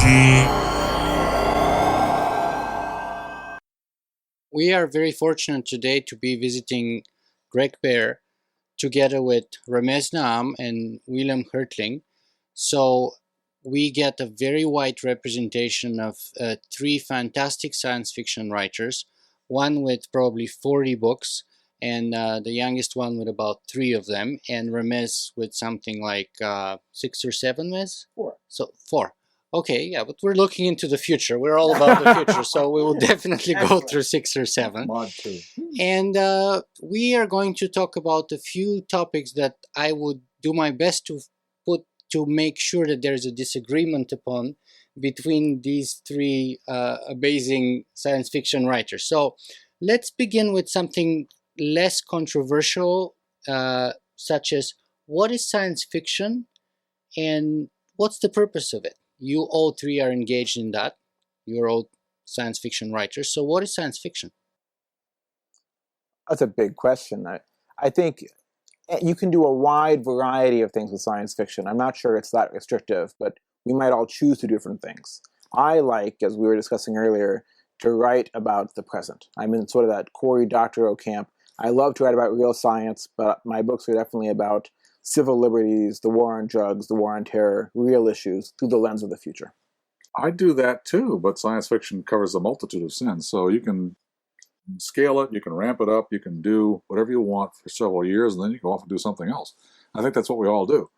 We are very fortunate today to be visiting Greg Bear together with Ramez Naam and William Hertling. So we get a very wide representation of three fantastic science fiction writers, one with probably 40 books, and the youngest one with about three of them, and Ramez with something like six or seven, Mez? Four. So four. Okay, yeah, but we're looking into the future. We're all about the future, so we will definitely go through six or seven. Mod 2. And we are going to talk about a few topics that I would do my best to put to make sure that there's a disagreement upon between these three amazing science fiction writers. So let's begin with something less controversial, such as what is science fiction and what's the purpose of it? You all three are engaged in that. You're all science fiction writers. So what is science fiction? That's a big question. I think you can do a wide variety of things with science fiction. I'm not sure it's that restrictive, but we might all choose to do different things. I like, as we were discussing earlier, to write about the present. I'm in sort of that Cory Doctorow camp. I love to write about real science, but my books are definitely about civil liberties, the war on drugs, the war on terror, real issues through the lens of the future. I do that too, but science fiction covers a multitude of sins. So you can scale it, you can ramp it up, you can do whatever you want for several years, and then you go off and do something else. I think that's what we all do.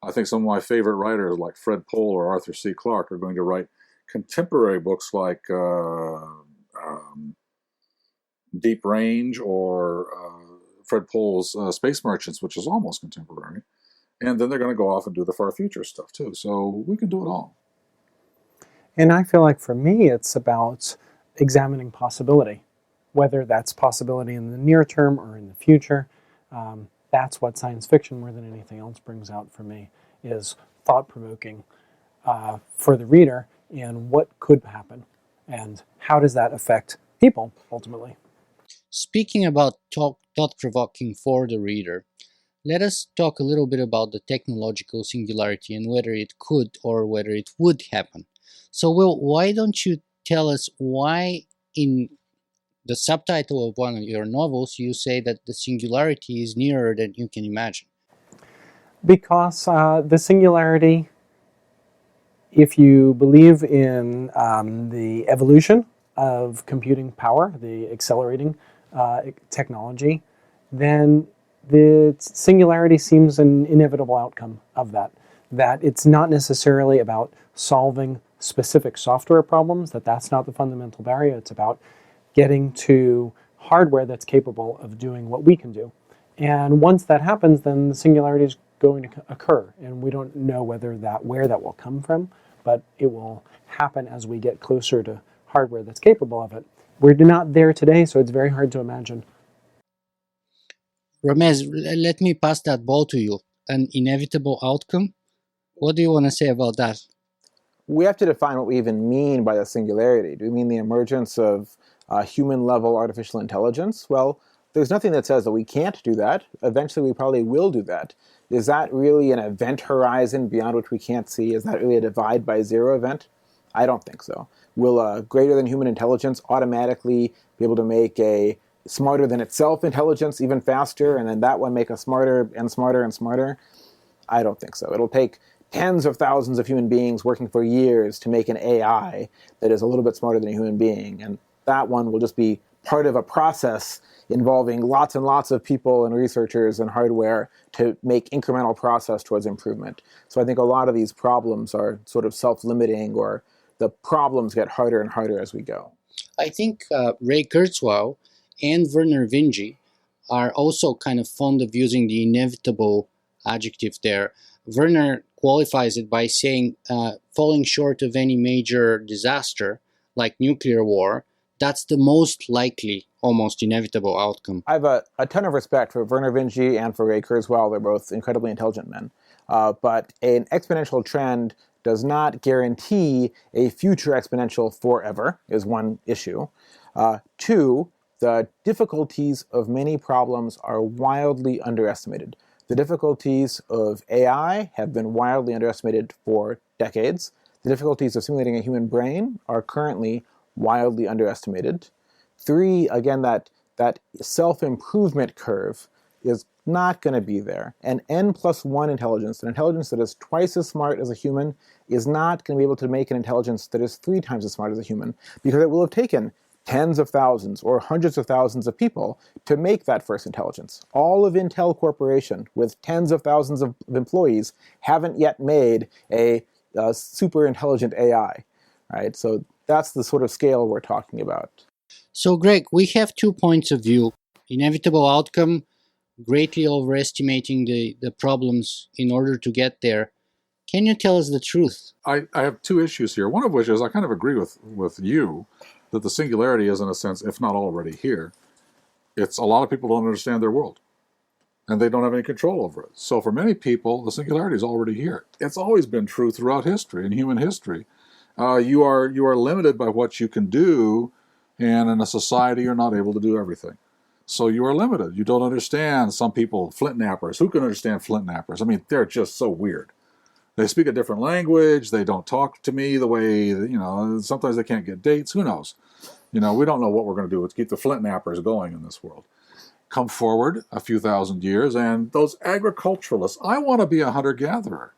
I think some of my favorite writers like Fred Pohl or Arthur C. Clarke are going to write contemporary books like Deep Range or Fred Pohl's Space Merchants, which is almost contemporary. And then they're going to go off and do the far future stuff too. So we can do it all. And I feel like for me, it's about examining possibility, whether that's possibility in the near term or in the future. That's what science fiction, more than anything else, brings out for me, is thought-provoking for the reader and what could happen and how does that affect people ultimately. Speaking about thought-provoking for the reader, let us talk a little bit about the technological singularity and whether it could or whether it would happen. So, Will, why don't you tell us why in the subtitle of one of your novels you say that the singularity is nearer than you can imagine? Because the singularity, if you believe in the evolution of computing power, the accelerating technology, then the singularity seems an inevitable outcome of that. That it's not necessarily about solving specific software problems, that's not the fundamental barrier. It's about getting to hardware that's capable of doing what we can do. And once that happens, then the singularity is going to occur. And we don't know where that will come from, but it will happen as we get closer to hardware that's capable of it. We're not there today, so it's very hard to imagine. Ramez, let me pass that ball to you. An inevitable outcome? What do you want to say about that? We have to define what we even mean by the singularity. Do we mean the emergence of human-level artificial intelligence? Well, there's nothing that says that we can't do that. Eventually, we probably will do that. Is that really an event horizon beyond which we can't see? Is that really a divide by zero event? I don't think so. Will a greater than human intelligence automatically be able to make a smarter than itself intelligence even faster, and then that one make us smarter and smarter and smarter? I don't think so. It'll take tens of thousands of human beings working for years to make an AI that is a little bit smarter than a human being, and that one will just be part of a process involving lots and lots of people and researchers and hardware to make incremental process towards improvement. So I think a lot of these problems are sort of self-limiting, or the problems get harder and harder as we go. I think Ray Kurzweil and Vernor Vinge are also kind of fond of using the inevitable adjective there. Werner qualifies it by saying falling short of any major disaster like nuclear war, that's the most likely, almost inevitable outcome. I have a ton of respect for Vernor Vinge and for Ray Kurzweil. They're both incredibly intelligent men. But an exponential trend does not guarantee a future exponential forever, is one issue. Two, the difficulties of many problems are wildly underestimated. The difficulties of AI have been wildly underestimated for decades. The difficulties of simulating a human brain are currently wildly underestimated. 3, again, that self-improvement curve is not going to be there. And n+1 intelligence, an intelligence that is twice as smart as a human, is not going to be able to make an intelligence that is 3 times as smart as a human, because it will have taken tens of thousands or hundreds of thousands of people to make that first intelligence. All of Intel Corporation, with tens of thousands of employees, haven't yet made a super intelligent AI, right? So that's the sort of scale we're talking about. So, Greg, we have 2 points of view. Inevitable outcome, greatly overestimating the problems in order to get there. Can you tell us the truth? I have 2 issues here. One of which is I kind of agree with you that the singularity is, in a sense, if not already here. It's a lot of people don't understand their world, and they don't have any control over it. So for many people, the singularity is already here. It's always been true throughout history, in human history. You are limited by what you can do, and in a society you're not able to do everything. So you are limited. You don't understand some people, flint nappers. Who can understand flint nappers? I mean, they're just so weird. They speak a different language. They don't talk to me the way, sometimes they can't get dates. Who knows? We don't know what we're going to do to keep the flint nappers going in this world. Come forward a few thousand years, and those agriculturalists, I want to be a hunter-gatherer.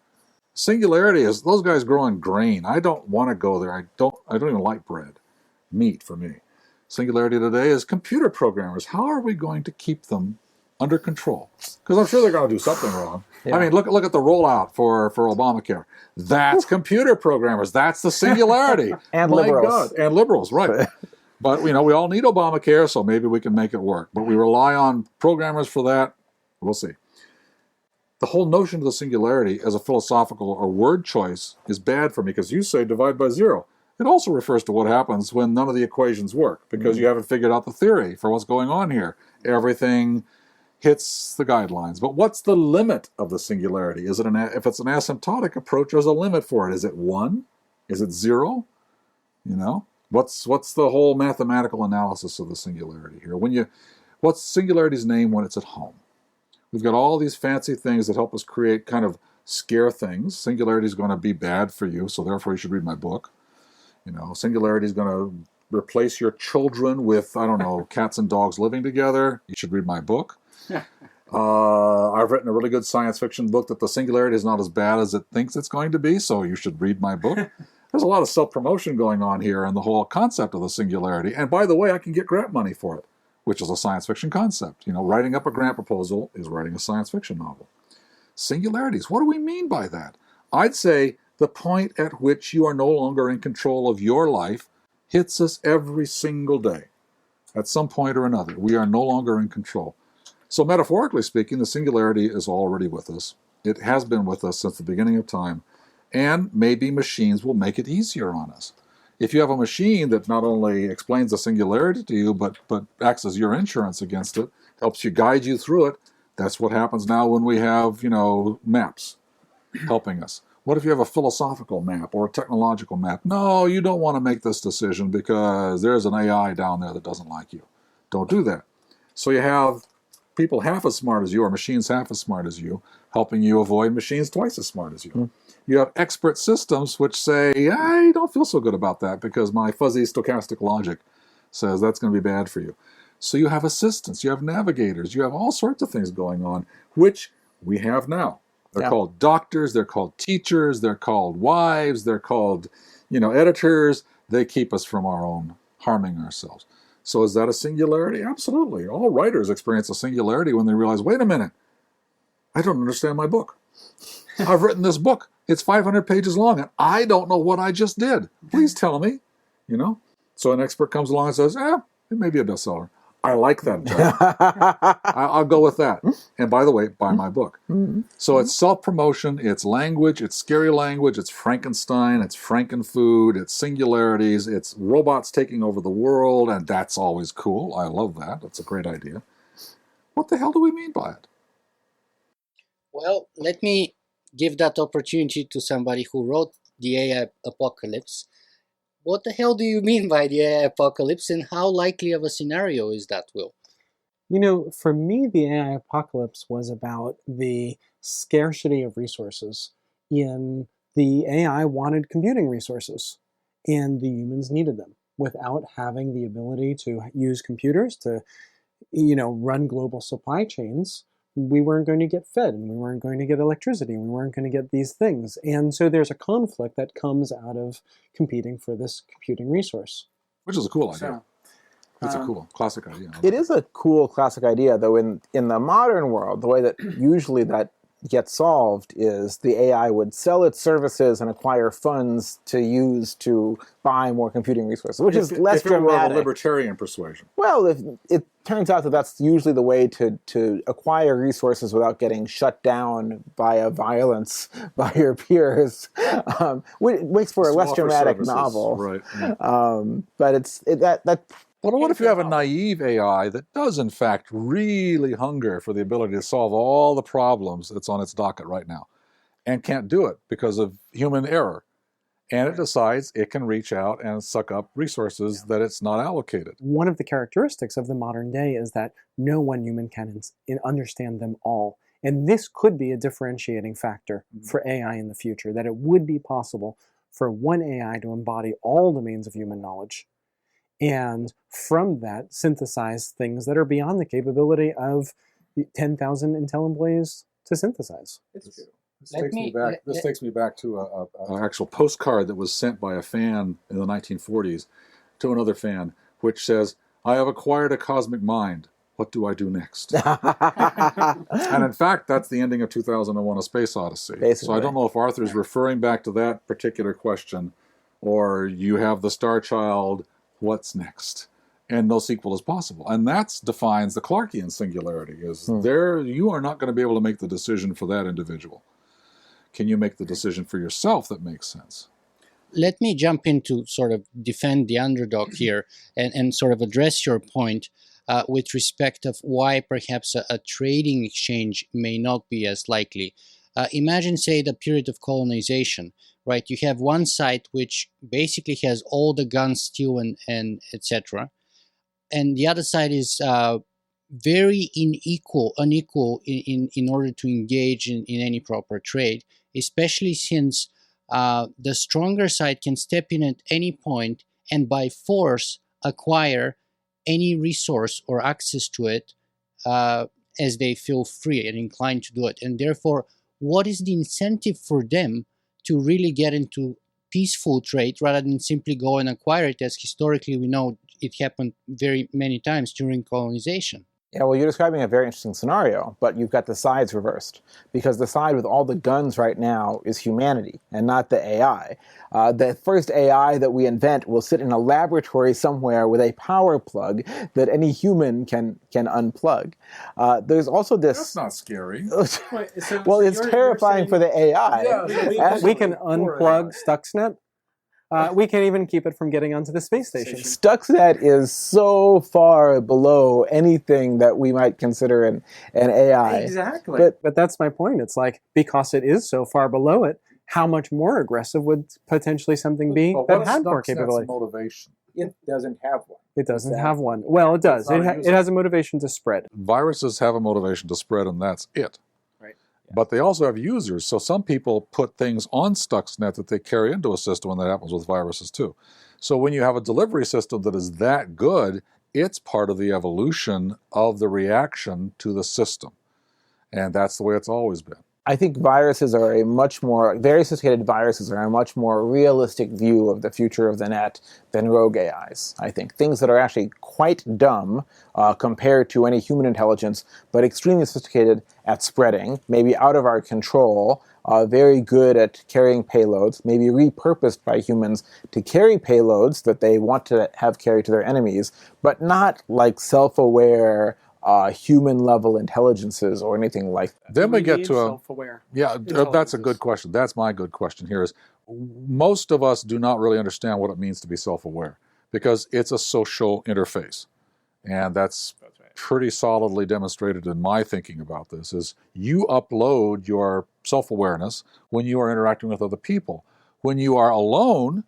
Singularity is those guys growing grain. I don't want to go there. I don't even like bread. Meat for me. Singularity today is computer programmers. How are we going to keep them under control? Because I'm sure they're going to do something wrong. Yeah. I mean, look at the rollout for Obamacare. That's computer programmers. That's the singularity. And My liberals. God. And liberals, right. But, we all need Obamacare, so maybe we can make it work. But we rely on programmers for that. We'll see. The whole notion of the singularity as a philosophical or word choice is bad for me, because you say divide by 0. It also refers to what happens when none of the equations work, because you haven't figured out the theory for what's going on here. Everything hits the guidelines. But what's the limit of the singularity? Is it if it's an asymptotic approach, there's a limit for it. Is it 1? Is it 0? What's the whole mathematical analysis of the singularity here? What's singularity's name when it's at home? We've got all these fancy things that help us create kind of scare things. Singularity is going to be bad for you, so therefore you should read my book. Singularity is going to replace your children with, I don't know, cats and dogs living together. You should read my book. I've written a really good science fiction book that the singularity is not as bad as it thinks it's going to be, so you should read my book. There's a lot of self-promotion going on here and the whole concept of the singularity. And by the way, I can get grant money for it, which is a science fiction concept. Writing up a grant proposal is writing a science fiction novel. Singularities, what do we mean by that? I'd say the point at which you are no longer in control of your life hits us every single day. At some point or another, we are no longer in control. So metaphorically speaking, the singularity is already with us. It has been with us since the beginning of time. And maybe machines will make it easier on us. If you have a machine that not only explains the singularity to you, but acts as your insurance against it, helps you guide you through it, that's what happens now when we have, maps helping us. What if you have a philosophical map or a technological map? No, you don't want to make this decision because there's an AI down there that doesn't like you. Don't do that. So you have people half as smart as you, or machines half as smart as you, helping you avoid machines twice as smart as you. You have expert systems which say, I don't feel so good about that because my fuzzy stochastic logic says that's going to be bad for you. So you have assistants, you have navigators, you have all sorts of things going on, which we have now. They're called doctors, they're called teachers, they're called wives, they're called, editors. They keep us from our own harming ourselves. So is that a singularity? Absolutely. All writers experience a singularity when they realize, wait a minute, I don't understand my book. I've written this book. It's 500 pages long, and I don't know what I just did. Please tell me, So an expert comes along and says, it may be a bestseller. I like that term. I'll go with that. And by the way, buy my book. So it's self-promotion, it's language, it's scary language, it's Frankenstein, it's Frankenfood, it's singularities, it's robots taking over the world, and that's always cool. I love that. That's a great idea. What the hell do we mean by it? Well, let me give that opportunity to somebody who wrote the AI apocalypse. What the hell do you mean by the AI apocalypse, and how likely of a scenario is that, Will? For me, the AI apocalypse was about the scarcity of resources in the AI wanted computing resources, and the humans needed them. Without having the ability to use computers to, run global supply chains, we weren't going to get fed, and we weren't going to get electricity, and we weren't going to get these things. And so there's a conflict that comes out of competing for this computing resource. Which is a cool idea. So, It's a cool classic idea. it is a cool classic idea, though in the modern world, the way that usually that gets solved is the AI would sell its services and acquire funds to use to buy more computing resources, which is less if it were dramatic. of a libertarian persuasion. Well, if it turns out that that's usually the way to acquire resources without getting shut down by a violence by your peers, which makes for a less Offer dramatic services, novel. right? Yeah. But that Well, what if you have a naive AI that does, in fact, really hunger for the ability to solve all the problems that's on its docket right now and can't do it because of human error? And it decides it can reach out and suck up resources that it's not allocated. One of the characteristics of the modern day is that no one human can understand them all. And this could be a differentiating factor for AI in the future, that it would be possible for one AI to embody all domains of human knowledge, and from that synthesize things that are beyond the capability of 10,000 Intel employees to synthesize. This takes me back to an actual postcard that was sent by a fan in the 1940s to another fan, which says, "I have acquired a cosmic mind. What do I do next?" And in fact, that's the ending of 2001: A Space Odyssey. Basically. So I don't know if Arthur's referring back to that particular question, or you have the Star Child, what's next? And no sequel is possible. And that defines the Clarkean singularity, is there you are not going to be able to make the decision for that individual. Can you make the decision for yourself that makes sense? Let me jump in to sort of defend the underdog here and sort of address your point with respect of why perhaps a trading exchange may not be as likely. Imagine, say, the period of colonization, right? You have one side which basically has all the guns, steel, and etc. And the other side is very unequal in order to engage in any proper trade, especially since the stronger side can step in at any point and by force acquire any resource or access to it as they feel free and inclined to do it. And therefore, what is the incentive for them to really get into peaceful trade rather than simply go and acquire it, as historically we know it happened very many times during colonization? Yeah, well, you're describing a very interesting scenario, but you've got the sides reversed, because the side with all the guns right now is humanity and not the AI. The first AI that we invent will sit in a laboratory somewhere with a power plug that any human can unplug. There's also this... That's not scary. Well, it's terrifying for the AI. Yeah, We can unplug Stuxnet. We can't even keep it from getting onto the space station. Stuxnet is so far below anything that we might consider an AI. Exactly. But that's my point. It's like, because it is so far below it, how much more aggressive would potentially something be that had more capability? Motivation? It doesn't have one. It doesn't have one. Well, it does. It has a motivation to spread. Viruses have a motivation to spread, and that's it. But they also have users, so some people put things on Stuxnet that they carry into a system, and that happens with viruses too. So when you have a delivery system that is that good, it's part of the evolution of the reaction to the system. And that's the way it's always been. I think very sophisticated viruses are a much more realistic view of the future of the net than rogue AIs, I think. Things that are actually quite dumb compared to any human intelligence, but extremely sophisticated at spreading, maybe out of our control, very good at carrying payloads, maybe repurposed by humans to carry payloads that they want to have carried to their enemies, but not like self-aware, human-level intelligences or anything like that. Then we get to self-aware. Yeah, that's a good question. That's my good question here is, most of us do not really understand what it means to be self-aware, because it's a social interface. And that's pretty solidly demonstrated in my thinking about this, is you upload your self-awareness when you are interacting with other people. When you are alone,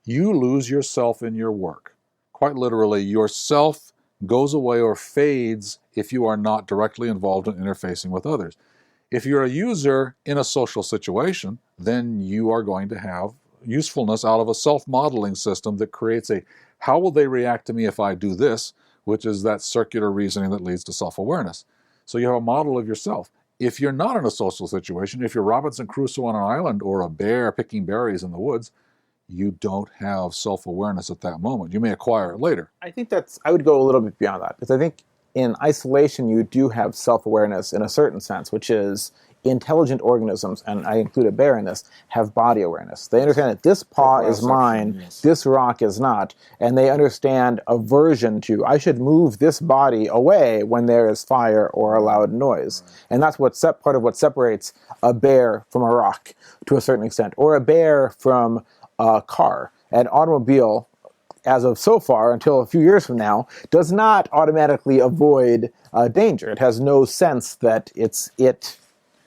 you lose yourself in your work. Quite literally, yourself goes away or fades if you are not directly involved in interfacing with others. If you're a user in a social situation, then you are going to have usefulness out of a self-modeling system that creates a, how will they react to me if I do this, which is that circular reasoning that leads to self-awareness. So you have a model of yourself. If you're not in a social situation, if you're Robinson Crusoe on an island or a bear picking berries in the woods, you don't have self-awareness at that moment. You may acquire it later. I think I would go a little bit beyond that, because I think in isolation you do have self-awareness in a certain sense, which is intelligent organisms, and I include a bear in this, have body awareness. They understand that this paw is mine, yes. This rock is not, and they understand aversion to, I should move this body away when there is fire or a loud noise. And that's part of what separates a bear from a rock to a certain extent, or a bear from a car. An automobile, as of so far, until a few years from now, does not automatically avoid danger. It has no sense that it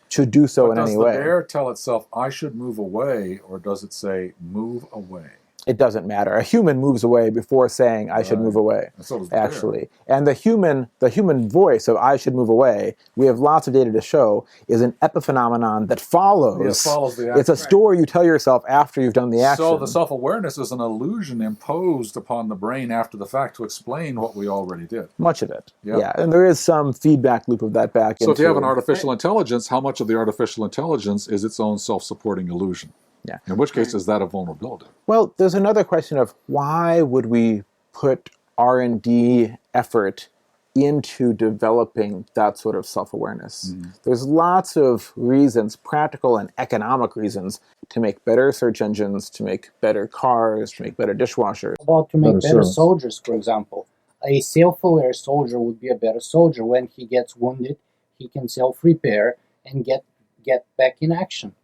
should do so in any way. Does the bear tell itself, I should move away, or does it say, move away? It doesn't matter. A human moves away before saying, I should move away, And so does the actually. And the human voice of I should move away, we have lots of data to show, is an epiphenomenon that follows. Yes, follows the action. It's a story you tell yourself after you've done the action. So the self-awareness is an illusion imposed upon the brain after the fact to explain what we already did. Much of it. Yeah. Yeah. And there is some feedback loop of that back So into... if you have an artificial intelligence, how much of the artificial intelligence is its own self-supporting illusion? Yeah. In which case is that a vulnerability? Well, there's another question of why would we put R&D effort into developing that sort of self-awareness? There's lots of reasons, practical and economic reasons, to make better search engines, to make better cars, to make better dishwashers. About to make Better better service. soldiers, for example. A self-aware soldier would be a better soldier. When he gets wounded, he can self-repair and get back in action.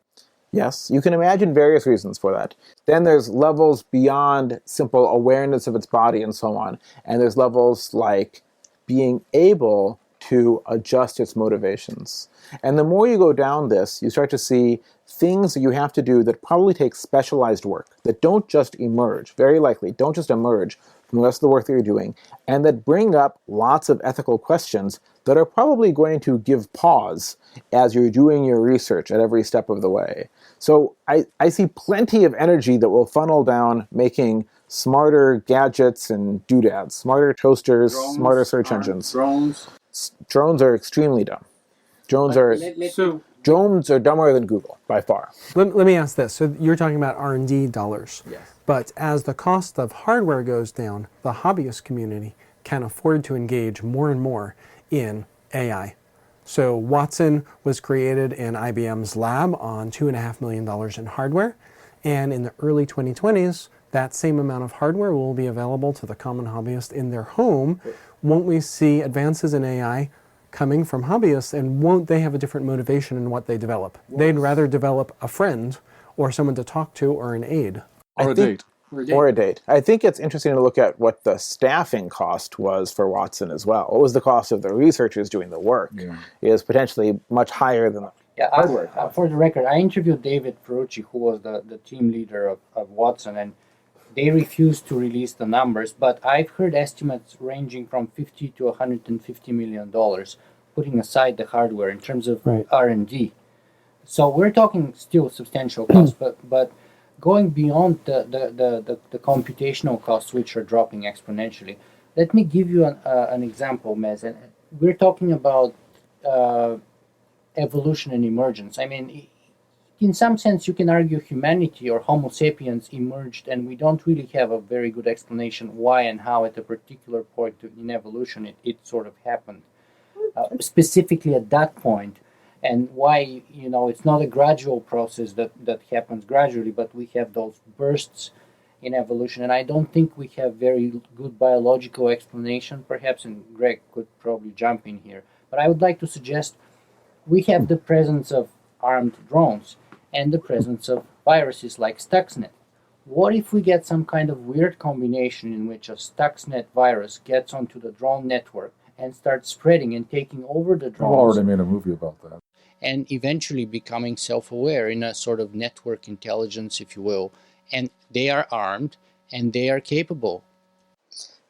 Yes, you can imagine various reasons for that. Then there's levels beyond simple awareness of its body and so on. And there's levels like being able to adjust its motivations. And the more you go down this, you start to see things that you have to do that probably take specialized work, that don't just emerge, very likely, don't just emerge from the rest of the work that you're doing, and that bring up lots of ethical questions that are probably going to give pause as you're doing your research at every step of the way. So I see plenty of energy that will funnel down making smarter gadgets and doodads, smarter toasters, smarter search engines. Drones. Drones are extremely dumb. Drones are dumber than Google, by far. Let me ask this. So you're talking about R&D dollars. Yes. But as the cost of hardware goes down, the hobbyist community can afford to engage more and more in AI. So Watson was created in IBM's lab on $2.5 million in hardware. And in the early 2020s, that same amount of hardware will be available to the common hobbyist in their home. Won't we see advances in AI coming from hobbyists, and won't they have a different motivation in what they develop? They'd rather develop a friend or someone to talk to or an aid. Or a date. Or a date. I think it's interesting to look at what the staffing cost was for Watson as well. What was the cost of the researchers doing the work? Yeah. Is potentially much higher than hardware cost. For the record, I interviewed David Ferrucci, who was the team leader of Watson, and they refused to release the numbers, but I've heard estimates ranging from $50 to $150 million, putting aside the hardware in terms of R&D. So we're talking still substantial costs, but going beyond the computational costs, which are dropping exponentially, let me give you an example, Mez. And we're talking about evolution and emergence. I mean, in some sense, you can argue humanity or Homo sapiens emerged, and we don't really have a very good explanation why and how at a particular point in evolution it sort of happened, specifically at that point, and why, it's not a gradual process that happens gradually, but we have those bursts in evolution. And I don't think we have very good biological explanation, perhaps, and Greg could probably jump in here. But I would like to suggest we have the presence of armed drones and the presence of viruses like Stuxnet. What if we get some kind of weird combination in which a Stuxnet virus gets onto the drone network and starts spreading and taking over the drones? I've already made a movie about that. And eventually becoming self-aware in a sort of network intelligence, if you will. And they are armed and they are capable.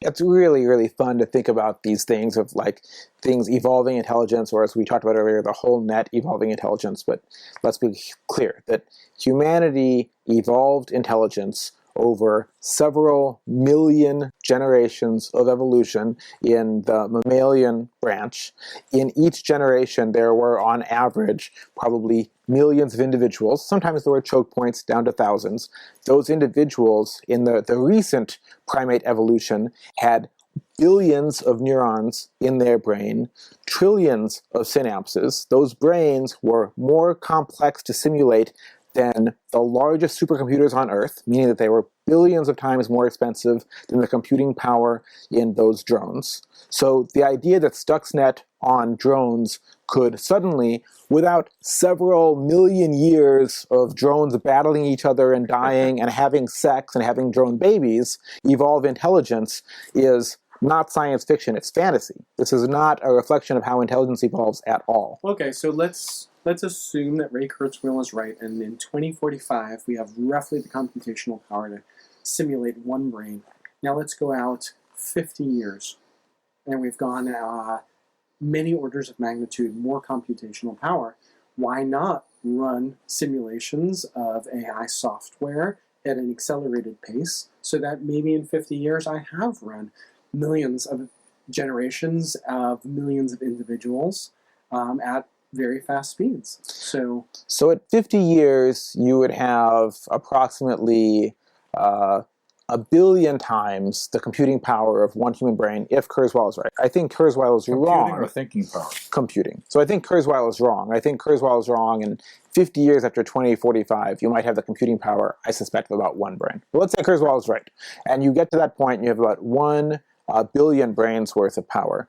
It's really, really fun to think about these things of like things evolving intelligence, or as we talked about earlier, the whole net evolving intelligence. But let's be clear that humanity evolved intelligence over several million generations of evolution in the mammalian branch. In each generation, there were on average probably millions of individuals. Sometimes there were choke points down to thousands. Those individuals in the recent primate evolution had billions of neurons in their brain, trillions of synapses. Those brains were more complex to simulate than the largest supercomputers on Earth, meaning that they were billions of times more expensive than the computing power in those drones. So the idea that Stuxnet on drones could suddenly, without several million years of drones battling each other and dying and having sex and having drone babies, evolve intelligence is not science fiction, it's fantasy. This is not a reflection of how intelligence evolves at all. Okay, so let's assume that Ray Kurzweil is right, and in 2045 we have roughly the computational power to simulate one brain. Now let's go out 50 years, and we've gone many orders of magnitude more computational power. Why not run simulations of AI software at an accelerated pace so that maybe in 50 years I have run millions of generations of millions of individuals at very fast speeds. So at 50 years, you would have approximately a billion times the computing power of one human brain if Kurzweil is right. I think Kurzweil is wrong. Computing or thinking power? Computing. So I think Kurzweil is wrong. I think Kurzweil is wrong, and 50 years after 2045, you might have the computing power, I suspect, of about one brain. But let's say Kurzweil is right. And you get to that point, and you have about 1 billion brains worth of power.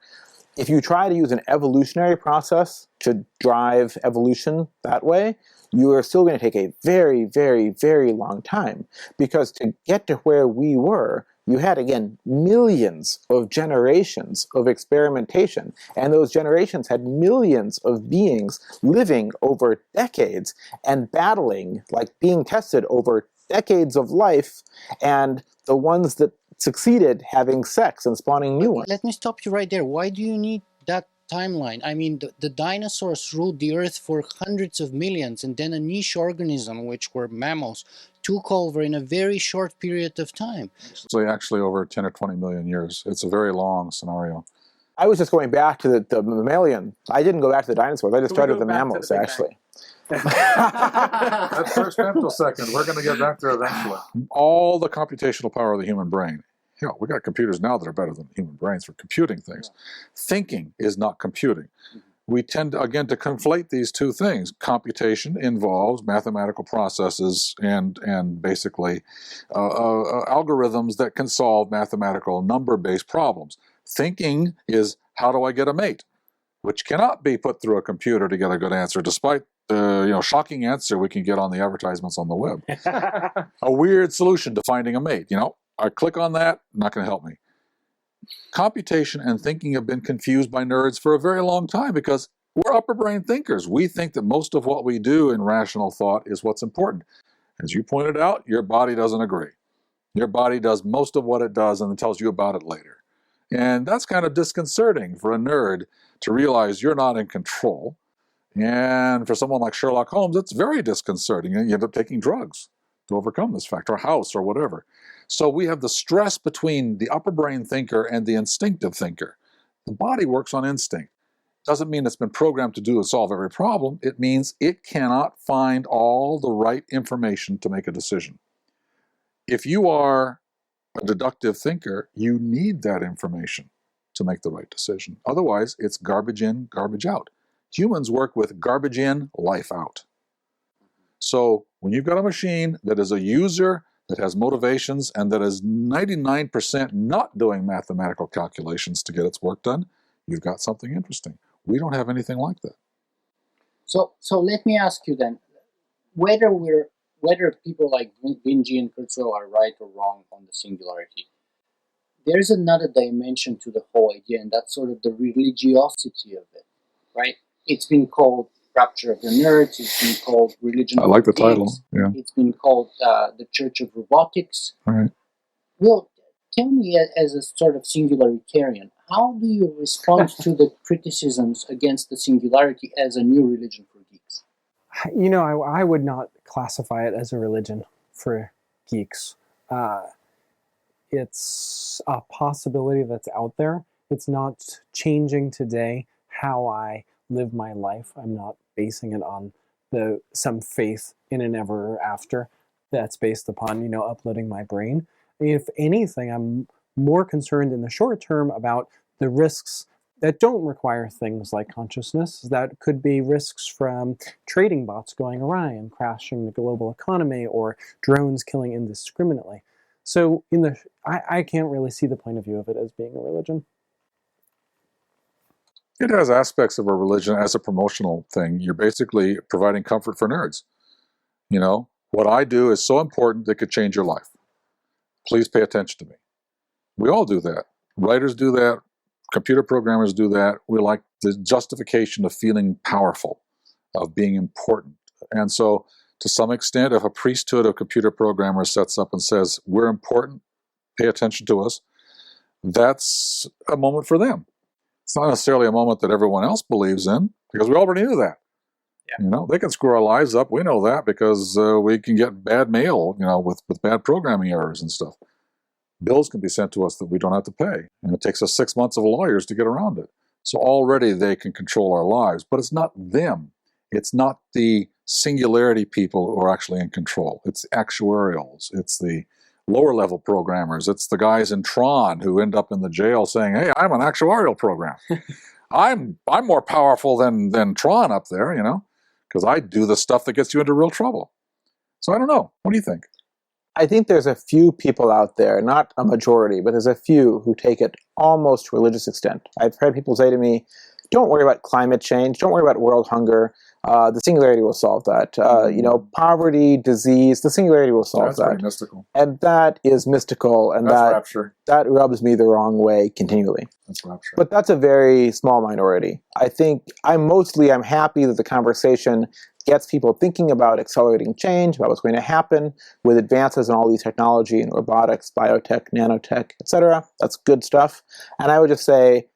If you try to use an evolutionary process to drive evolution that way, you are still going to take a very, very, very long time. Because to get to where we were, you had, again, millions of generations of experimentation. And those generations had millions of beings living over decades and battling, like being tested over decades of life, and the ones that succeeded having sex and spawning new ones. Let me stop you right there. Why do you need that timeline? I mean, the dinosaurs ruled the earth for hundreds of millions, and then a niche organism, which were mammals, took over in a very short period of time. So actually over 10 or 20 million years. It's a very long scenario. I was just going back to the mammalian. I didn't go back to the dinosaurs. I just started with the mammals, actually. That first femtosecond, we're going to get back there eventually. All the computational power of the human brain. You know, we got computers now that are better than human brains for computing things. Yeah. Thinking is not computing. We tend, again, to conflate these two things. Computation involves mathematical processes and basically algorithms that can solve mathematical number-based problems. Thinking is, how do I get a mate? Which cannot be put through a computer to get a good answer, despite the shocking answer we can get on the advertisements on the web. A weird solution to finding a mate. I click on that, not going to help me. Computation and thinking have been confused by nerds for a very long time because we're upper brain thinkers. We think that most of what we do in rational thought is what's important. As you pointed out, your body doesn't agree. Your body does most of what it does and then tells you about it later. And that's kind of disconcerting for a nerd to realize you're not in control. And for someone like Sherlock Holmes, it's very disconcerting. And you end up taking drugs to overcome this fact, or house, or whatever. So we have the stress between the upper brain thinker and the instinctive thinker. The body works on instinct. Doesn't mean it's been programmed to do and solve every problem. It means it cannot find all the right information to make a decision. If you are a deductive thinker, you need that information to make the right decision. Otherwise, it's garbage in, garbage out. Humans work with garbage in, life out. So when you've got a machine that is a user, that has motivations, and that is 99% not doing mathematical calculations to get its work done, you've got something interesting. We don't have anything like that. So let me ask you then, whether people like Vinci and Kurzweil are right or wrong on the singularity, there's another dimension to the whole idea, and that's sort of the religiosity of it, right? It's been called Rapture of the Nerds, it's been called Religion I like the of title, yeah. It's been called the Church of Robotics. All right. Well, tell me, as a sort of singularitarian, how do you respond to the criticisms against the singularity as a new religion for geeks? You know, I would not classify it as a religion for geeks. It's a possibility that's out there. It's not changing today how I live my life. I'm not basing it on some faith in an ever after that's based upon, you know, uploading my brain. If anything, I'm more concerned in the short term about the risks that don't require things like consciousness. That could be risks from trading bots going awry and crashing the global economy, or drones killing indiscriminately. So I can't really see the point of view of it as being a religion. It has aspects of a religion as a promotional thing. You're basically providing comfort for nerds. You know, what I do is so important that could change your life. Please pay attention to me. We all do that. Writers do that. Computer programmers do that. We like the justification of feeling powerful, of being important. And so, to some extent, if a priesthood of computer programmers sets up and says, we're important, pay attention to us, that's a moment for them. It's not necessarily a moment that everyone else believes in, because we already knew that. Yeah. You know, they can screw our lives up. We know that because we can get bad mail, you know, with bad programming errors and stuff. Bills can be sent to us that we don't have to pay. And it takes us 6 months of lawyers to get around it. So already they can control our lives. But it's not them. It's not the singularity people who are actually in control. It's actuarials. It's the lower level programmers. It's the guys in Tron who end up in the jail saying, hey, I'm an actuarial program. I'm more powerful than Tron up there, you know, because I do the stuff that gets you into real trouble. So I don't know. What do you think? I think there's a few people out there, not a majority, but there's a few who take it almost to religious extent. I've heard people say to me, don't worry about climate change, don't worry about world hunger, the singularity will solve that. You know, poverty, disease, the singularity will solve that. That's pretty mystical. And that is mystical, and that's rapture. That rubs me the wrong way continually. That's rapture. But that's a very small minority. I think I'm happy that the conversation gets people thinking about accelerating change, about what's going to happen with advances in all these technology and robotics, biotech, nanotech, etc. That's good stuff. And I would just say,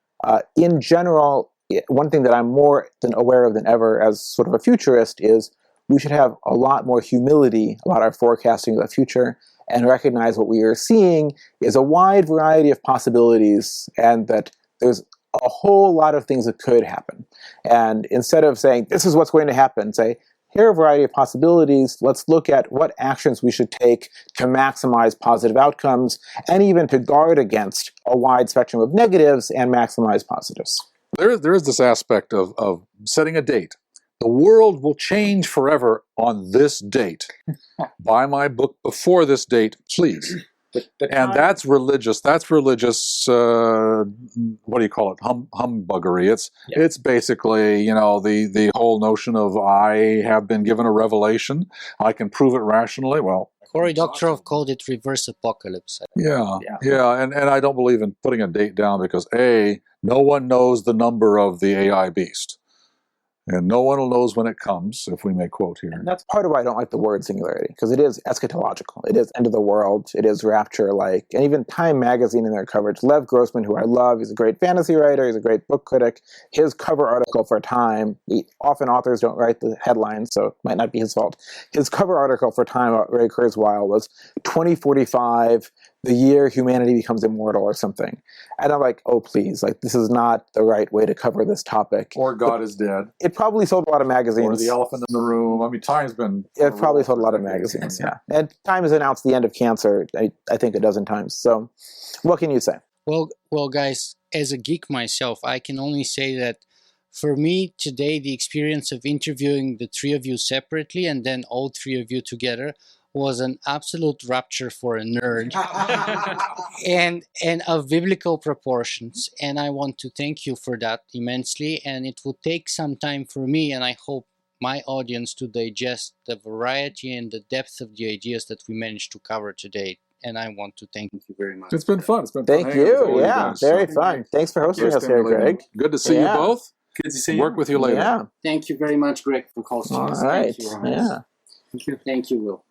in general, one thing that I'm more than aware of than ever as sort of a futurist is we should have a lot more humility about our forecasting of the future and recognize what we are seeing is a wide variety of possibilities, and that there's a whole lot of things that could happen. And instead of saying, this is what's going to happen, say, here are a variety of possibilities. Let's look at what actions we should take to maximize positive outcomes, and even to guard against a wide spectrum of negatives and maximize positives. There is this aspect of setting a date. The world will change forever on this date. Buy my book before this date, please. And that's religious. That's religious. What do you call it? Humbuggery. It's basically, you know, the whole notion of I have been given a revelation. I can prove it rationally. Well, Cory Doctorow called it reverse apocalypse. Yeah. And I don't believe in putting a date down because no one knows the number of the AI beast. And no one knows when it comes, if we may quote here. And that's part of why I don't like the word singularity, because it is eschatological. It is end of the world. It is rapture-like. And even Time magazine in their coverage, Lev Grossman, who I love, he's a great fantasy writer, he's a great book critic. His cover article for Time, often authors don't write the headlines, so it might not be his fault. His cover article for Time, Ray Kurzweil, was 2045, the year humanity becomes immortal or something. And I'm like, oh, please, like, this is not the right way to cover this topic. Or God is dead. It probably sold a lot of magazines. Or the elephant in the room. I mean, Time's been... It probably sold a lot of magazines, yeah. And Time has announced the end of cancer, I think, a dozen times. So what can you say? Well, guys, as a geek myself, I can only say that for me today, the experience of interviewing the three of you separately and then all three of you together was an absolute rapture for a nerd and of biblical proportions. And I want to thank you for that immensely. And it will take some time for me, and I hope my audience, to digest the variety and the depth of the ideas that we managed to cover today. And I want to thank you very much. It's been fun. It's been Thank you. Yeah, very fun. Thanks for hosting us here, Greg. Good to see you both. Good to see you. Work with you later. Yeah. Thank you very much, Greg, for hosting us. All right. Thank you, Ramez. Yeah. Thank you. Thank you, Will.